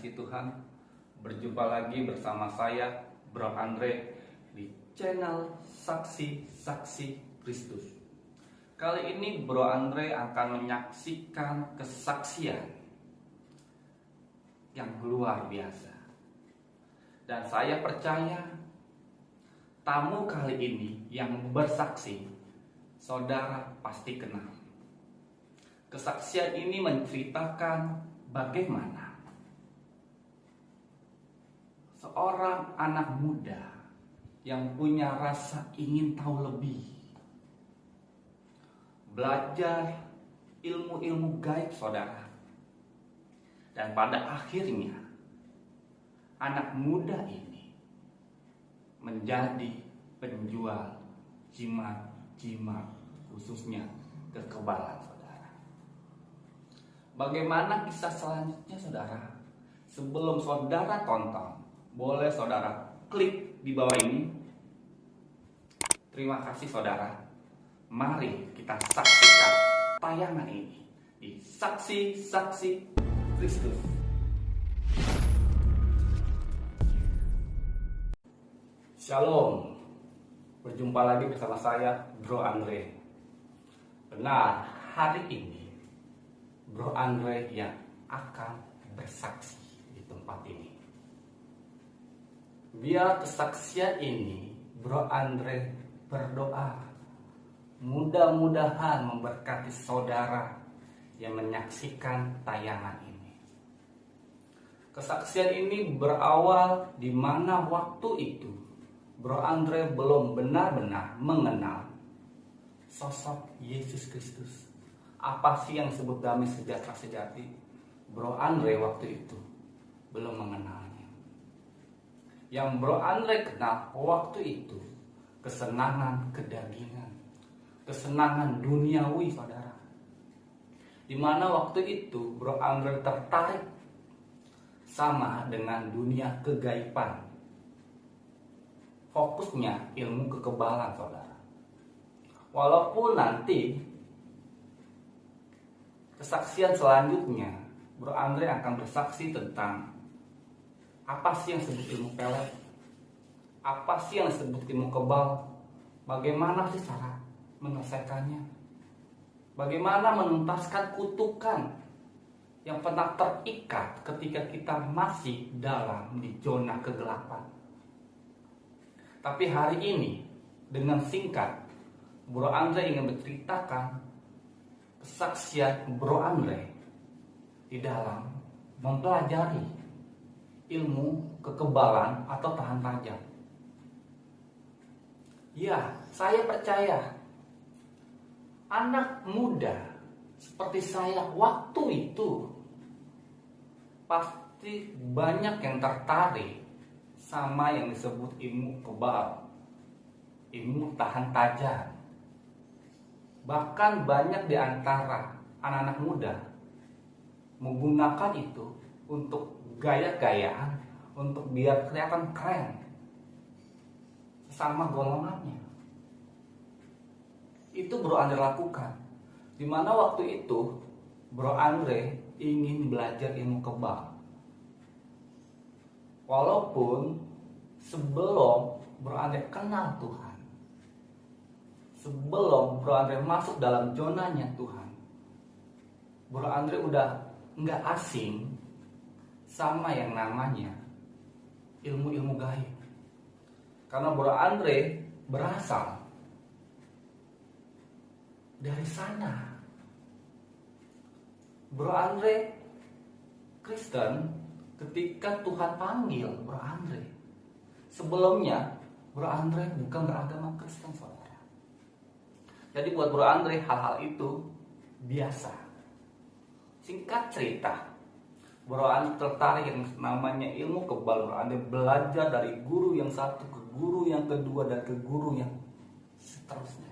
kasih Tuhan, berjumpa lagi bersama saya, Bro Andre, di channel Saksi-Saksi Kristus. Kali ini Bro Andre akan menyaksikan kesaksian yang luar biasa. Dan saya percaya tamu kali ini yang bersaksi, saudara pasti kenal. Kesaksian ini menceritakan bagaimana seorang anak muda yang punya rasa ingin tahu lebih, belajar ilmu-ilmu gaib saudara. Dan pada akhirnya anak muda ini menjadi penjual jimat-jimat, khususnya kekebalan saudara. Bagaimana kisah selanjutnya saudara? Sebelum saudara tonton, boleh saudara klik di bawah ini. Terima kasih saudara. Mari kita saksikan tayangan ini di Saksi-Saksi Kristus. Shalom. Berjumpa lagi bersama saya, Bro Andre. Benar, hari ini Bro Andre yang akan bersaksi di tempat ini. Biar kesaksian ini Bro Andre berdoa, mudah-mudahan memberkati saudara yang menyaksikan tayangan ini. Kesaksian ini berawal di mana waktu itu Bro Andre belum benar-benar mengenal sosok Yesus Kristus. Apa sih yang disebut damai sejahtera sejati? Bro Andre waktu itu belum mengenalnya. Yang Bro Andre kenal waktu itu kesenangan kedagingan, kesenangan duniawi saudara. Dimana waktu itu Bro Andre tertarik sama dengan dunia kegaiban. Fokusnya ilmu kekebalan saudara. Walaupun nanti kesaksian selanjutnya Bro Andre akan bersaksi tentang apa sih yang disebut ilmu pelet, apa sih yang disebut ilmu kebal, bagaimana sih cara menyelesaikannya, bagaimana menuntaskan kutukan yang pernah terikat ketika kita masih dalam di zona kegelapan. Tapi hari ini dengan singkat Bro Andre ingin menceritakan kesaksian Bro Andre di dalam mempelajari ilmu kekebalan atau tahan tajam. Ya, saya percaya anak muda seperti saya waktu itu pasti banyak yang tertarik sama yang disebut ilmu kebal, ilmu tahan tajam. Bahkan banyak di antara anak-anak muda menggunakan itu untuk gaya-gayaan, untuk biar kelihatan keren sama golongannya. Itu Bro Andre lakukan. Dimana waktu itu Bro Andre ingin belajar ilmu kebal. Walaupun sebelum Bro Andre kenal Tuhan, sebelum Bro Andre masuk dalam zonanya Tuhan, Bro Andre udah nggak asing sama yang namanya ilmu-ilmu gaib. Karena Bro Andre berasal dari sana. Bro Andre Kristen ketika Tuhan panggil Bro Andre. Sebelumnya Bro Andre bukan beragama Kristen saudara. Jadi buat Bro Andre hal-hal itu biasa. Singkat cerita, Bro Andre tertarik yang namanya ilmu kebal. Bro Andre belajar dari guru yang satu ke guru yang kedua dan ke guru yang seterusnya.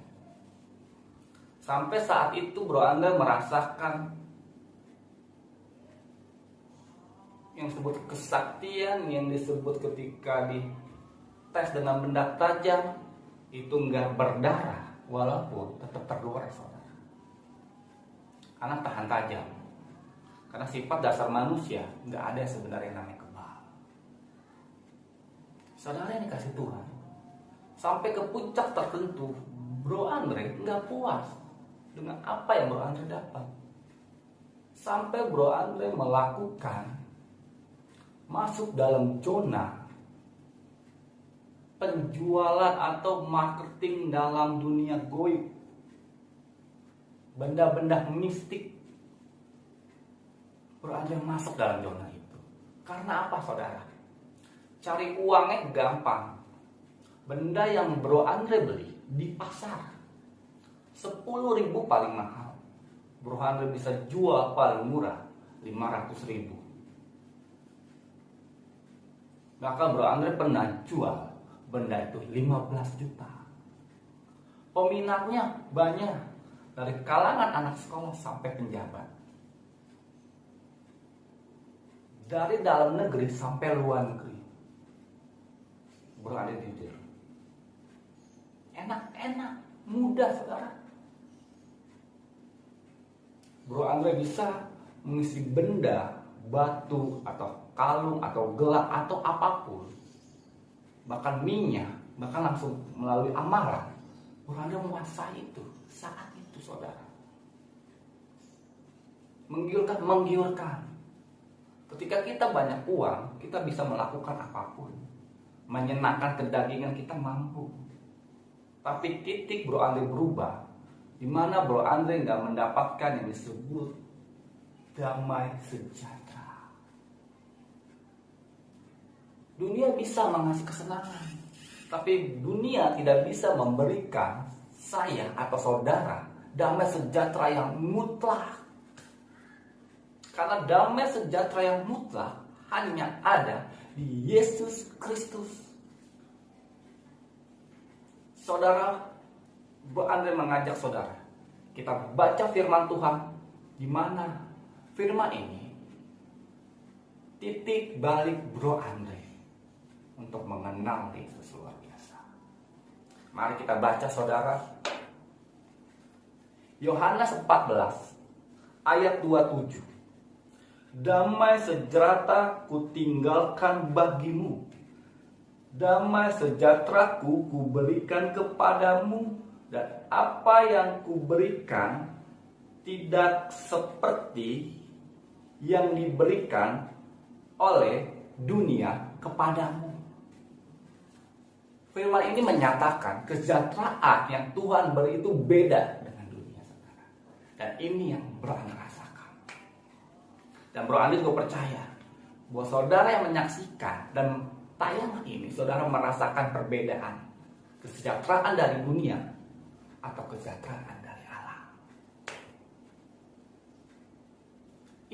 Sampai saat itu Bro Andre merasakan yang disebut kesaktian, yang disebut ketika dites dengan benda tajam itu nggak berdarah. Walaupun tetap terluar saudara, karena tahan tajam. Karena sifat dasar manusia nggak ada yang sebenarnya yang namanya kebal. Saudara yang dikasih Tuhan, sampai ke puncak tertentu, Bro Andre nggak puas dengan apa yang Bro Andre dapat. Sampai Bro Andre melakukan masuk dalam zona penjualan atau marketing dalam dunia goib, benda-benda mistik. Bro Andre masuk dalam zona itu. Karena apa, saudara? Cari uangnya gampang. Benda yang Bro Andre beli di pasar 10.000 paling mahal, Bro Andre bisa jual paling murah 500.000. Maka Bro Andre pernah jual benda itu 15 juta. Peminatnya banyak, dari kalangan anak sekolah sampai penjabat, dari dalam negeri sampai luar negeri. Bro Andre jujur, enak, mudah, saudara. Bro Andre bisa mengisi benda, batu atau kalung atau gelang atau apapun, bahkan minyak, bahkan langsung melalui amalan. Bro Andre menguasai itu saat itu, saudara. Menggiurkan. Ketika kita banyak uang, kita bisa melakukan apapun. Menyenangkan kedagingan kita mampu. Tapi titik Bro Andre berubah, di mana Bro Andre nggak mendapatkan yang disebut damai sejahtera. Dunia bisa mengasih kesenangan, tapi dunia tidak bisa memberikan saya atau saudara damai sejahtera yang mutlak. Karena damai sejahtera yang mutlak hanya ada di Yesus Kristus. Saudara, Bro Andre mengajak saudara, kita baca firman Tuhan, di mana firman ini titik balik Bro Andre untuk mengenal Yesus luar biasa. Mari kita baca, saudara. Yohanes 14 ayat 27. Damai sejahtera kutinggalkan bagimu, damai sejahteraku kuberikan kepadamu, dan apa yang kuberikan tidak seperti yang diberikan oleh dunia kepadamu. Firman ini menyatakan kesejahteraan yang Tuhan beri itu beda dengan dunia, saudara. Dan ini yang Bro Andre rasakan. Dan Bro Andre juga percaya bahwa saudara yang menyaksikan dan tayangan ini, saudara merasakan perbedaan kesejahteraan dari dunia atau kesejahteraan dari Allah.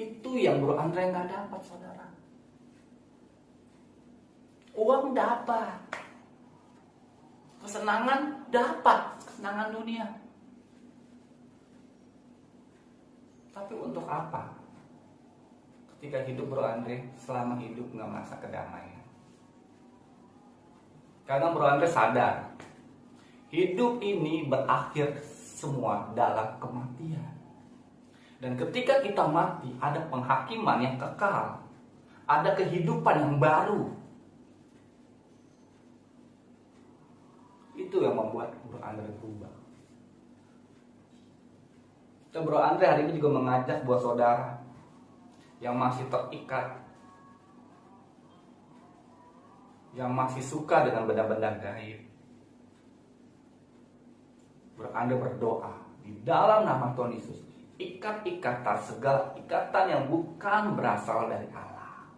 Itu yang Bro Andre nggak dapat, saudara. Uang dapat, kesenangan dapat, kesenangan dunia. Tapi untuk apa? Ketika hidup Bro Andre selama hidup nggak merasa kedamaian. Karena Bro Andre sadar, hidup ini berakhir semua dalam kematian. Dan ketika kita mati, ada penghakiman yang kekal, ada kehidupan yang baru. Itu yang membuat Bro Andre berubah. Dan Bro Andre hari ini juga mengajak buat saudara yang masih terikat, yang masih suka dengan benda-benda gaib. Bro Andre berdoa di dalam nama Tuhan Yesus, ikat-ikatan, segala ikatan yang bukan berasal dari Allah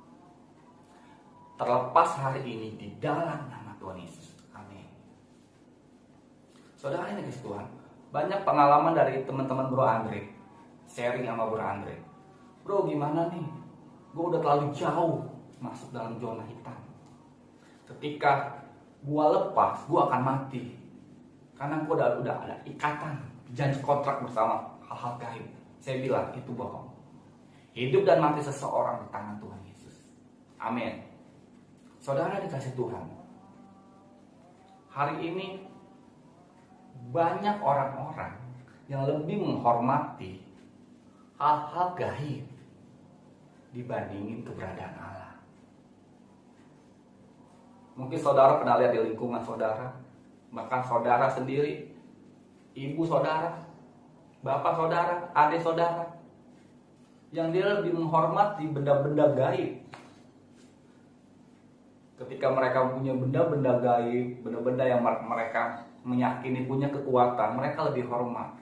terlepas hari ini di dalam nama Tuhan Yesus. Amin. Saudara ini Tuhan, banyak pengalaman dari teman-teman Bro Andre sharing sama Bro Andre. Bro, gimana nih? Gue udah terlalu jauh masuk dalam zona hitam. Ketika gue lepas, gue akan mati. Karena gue udah ada ikatan, janji kontrak bersama hal-hal gaib. Saya bilang itu bohong. Hidup dan mati seseorang di tangan Tuhan Yesus. Amin. Saudara dikasih Tuhan, hari ini banyak orang-orang yang lebih menghormati hal-hal gaib dibandingin keberadaan Allah. Mungkin saudara pernah lihat di lingkungan saudara, bahkan saudara sendiri, ibu saudara, bapak saudara, adik saudara, yang dia lebih menghormati benda-benda gaib. Ketika mereka punya benda-benda gaib, benda-benda yang mereka meyakini punya kekuatan, mereka lebih hormat.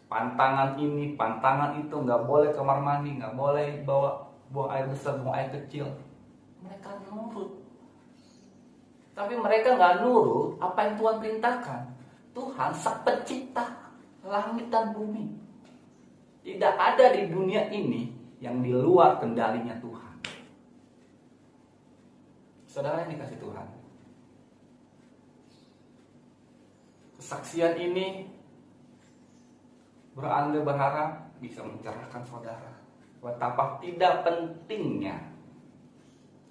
Pantangan ini, pantangan itu, nggak boleh kamar mandi, nggak boleh bawa buang air besar, buang air kecil. Mereka nurut. Tapi mereka nggak nurut apa yang Tuhan perintahkan. Tuhan sang pencipta langit dan bumi. Tidak ada di dunia ini yang di luar kendalinya Tuhan. Saudara yang dikasih Tuhan, kesaksian ini Bro Andre berharap bisa mencerahkan saudara betapa tidak pentingnya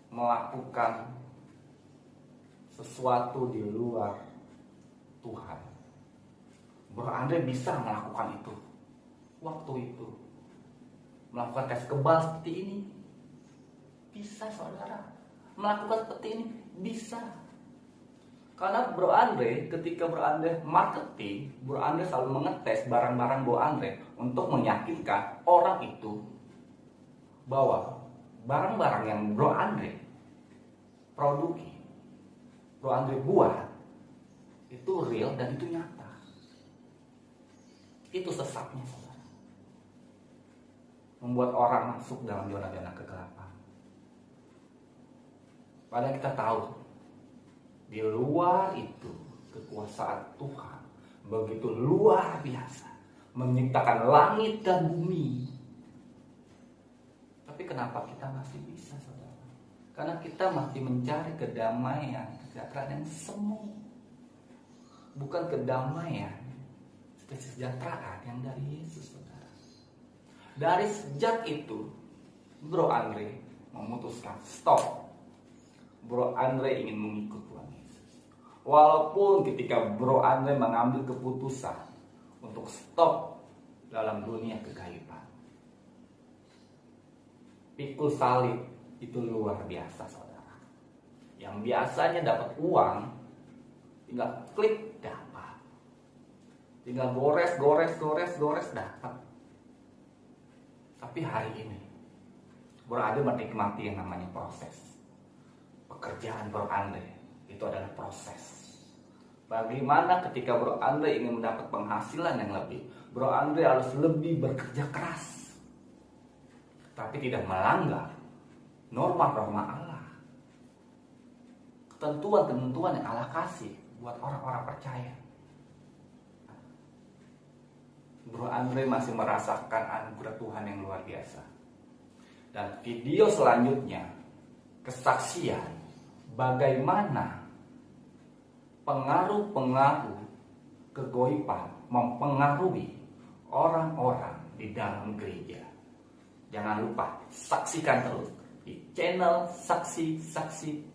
melakukan sesuatu di luar Tuhan. Bro Andre bisa melakukan itu waktu itu, melakukan tes kebal seperti ini. Bisa saudara melakukan seperti ini, bisa. Karena Bro Andre, ketika Bro Andre marketing, Bro Andre selalu mengetes barang-barang Bro Andre untuk meyakinkan orang itu bahwa barang-barang yang Bro Andre produksi, Bro Andre buat, itu real dan itu nyata. Itu sesatnya saudara, membuat orang masuk dalam zona-zona kegelapan. Padahal kita tahu di luar itu kekuasaan Tuhan begitu luar biasa, menciptakan langit dan bumi. Tapi kenapa kita masih bisa saudara? Karena kita masih mencari kedamaian, kesejahteraan yang semu, bukan kedamaian, kesejahteraan yang dari Yesus saudara. Dari sejak itu Bro Andre memutuskan stop. Bro Andre ingin mengikut Tuhan Yesus. Walaupun ketika Bro Andre mengambil keputusan untuk stop dalam dunia kegaiban, pikul salib itu luar biasa saudara. Yang biasanya dapat uang, tinggal klik dapat, tinggal gores dapat. Tapi hari ini Bro Andre menikmati yang namanya proses. Pekerjaan Bro Andre itu adalah proses. Bagaimana ketika Bro Andre ingin mendapat penghasilan yang lebih, Bro Andre harus lebih bekerja keras, tapi tidak melanggar norma-norma Allah, ketentuan-ketentuan yang Allah kasih buat orang-orang percaya. Bro Andre masih merasakan anugerah Tuhan yang luar biasa. Dan video selanjutnya, kesaksian bagaimana pengaruh-pengaruh kegaiban mempengaruhi orang-orang di dalam gereja. Jangan lupa saksikan terus di channel Saksi-Saksi